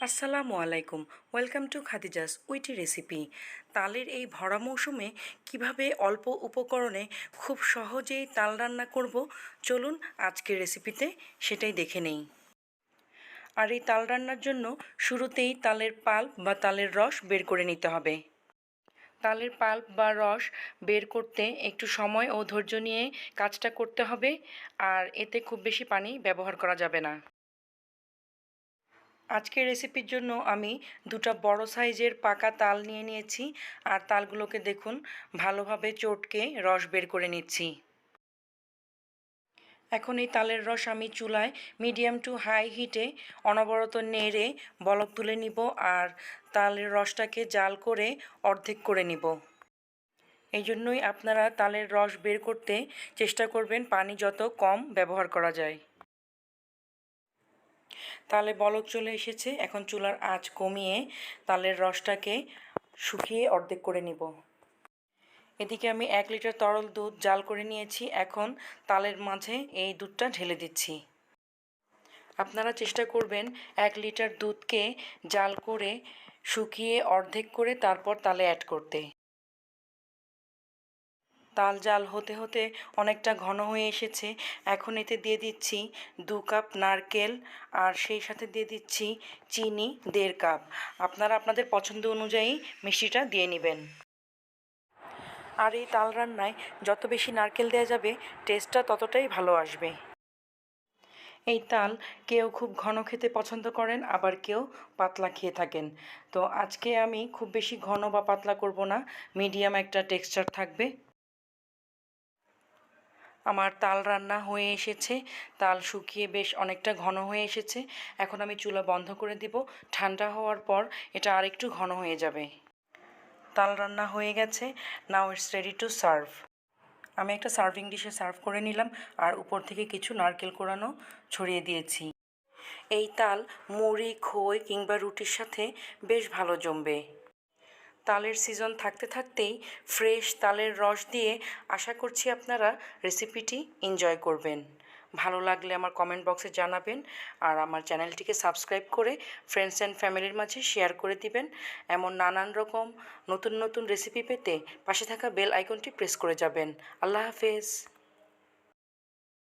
আসসালামু আলাইকুম। Welcome to Khadija's witty recipe. তালের এই ভরা মৌসুমে কিভাবে অল্প উপকরণে খুব সহজেই তাল রান্না করব, চলুন আজকের রেসিপিতে সেটাই দেখে নেই। আর এই তাল রান্নার জন্য শুরুতেই তালের পাল্প বা তালের রস বের করে নিতে হবে। তালের পাল্প বা রস বের করতে একটু সময় ও ধৈর্য নিয়ে কাজটা করতে হবে, আর এতে খুব বেশি পানি ব্যবহার করা যাবে না। আজকের রেসিপির জন্য আমি দুটো বড় সাইজের পাকা তাল নিয়ে নিয়েছি, আর তালগুলোকে দেখুন ভালোভাবে চটকে রস বের করে নিচ্ছি। এখন এই তালের রস আমি চুলায় মিডিয়াম টু হাই হিটে অনবরত নেড়ে বলক তুলে নিব, আর তালের রসটাকে জাল করে অর্ধেক করে নিব। এই জন্যই আপনারা তালের রস বের করতে চেষ্টা করবেন পানি যত কম ব্যবহার করা যায়। তালে বলক চলে এসেছে, এখন চুলার আঁচ কমিয়ে তালের রসটাকে শুকিয়ে অর্ধেক করে নিব। এদিকে আমি 1 লিটার তরল দুধ জাল করে নিয়েছি, এখন তালের মাঝে এই দুধটা ঢেলে দিচ্ছি। আপনারা চেষ্টা করবেন 1 লিটার দুধকে জাল করে শুকিয়ে অর্ধেক করে তারপর তালে অ্যাড করতে। তাল জাল হতে হতে অনেকটা ঘন হয়ে এসেছে, এখন এতে দিয়ে দিচ্ছি 2 কাপ নারকেল, আর সেই সাথে দিয়ে দিচ্ছি চিনি 1.5 কাপ। আপনারা আপনাদের পছন্দ অনুযায়ী মিষ্টিটা দিয়ে নেবেন। আর এই তাল রান্নায় যত বেশি নারকেল দেওয়া যাবে টেস্টটা ততটাই ভালো আসবে। এই তাল কেউ খুব ঘন খেতে পছন্দ করেন, আবার কেউ পাতলা খেয়ে থাকেন। তো আজকে আমি খুব বেশি ঘন বা পাতলা করব না, মিডিয়াম একটা টেক্সচার থাকবে। আমার তাল রান্না হয়ে এসেছে, তাল শুকিয়ে বেশ অনেকটা ঘন হয়ে এসেছে। এখন আমি চুলা বন্ধ করে দিব, ঠান্ডা হওয়ার পর এটা আরেকটু ঘন হয়ে যাবে। তাল রান্না হয়ে গেছে, now it's ready to serve. আমি একটা সার্ভিং ডিশে সার্ভ করে নিলাম, আর উপর থেকে কিছু নারকেল কোড়ানো ছড়িয়ে দিয়েছি। এই তাল মুড়ি, খই কিংবা রুটির সাথে বেশ ভালো জমবে। তালের সিজন থাকতে থাকতেই ফ্রেশ তালের রস দিয়ে আশা করছি আপনারা রেসিপিটি এনজয় করবেন। ভালো লাগলে আমার কমেন্ট বক্সে জানাবেন, আর আমার চ্যানেলটিকে সাবস্ক্রাইব করে ফ্রেন্ডস অ্যান্ড ফ্যামিলির মাঝে শেয়ার করে দিবেন। এমন নানান রকম নতুন নতুন রেসিপি পেতে পাশে থাকা বেল আইকনটি প্রেস করে যাবেন। আল্লাহ হাফেজ।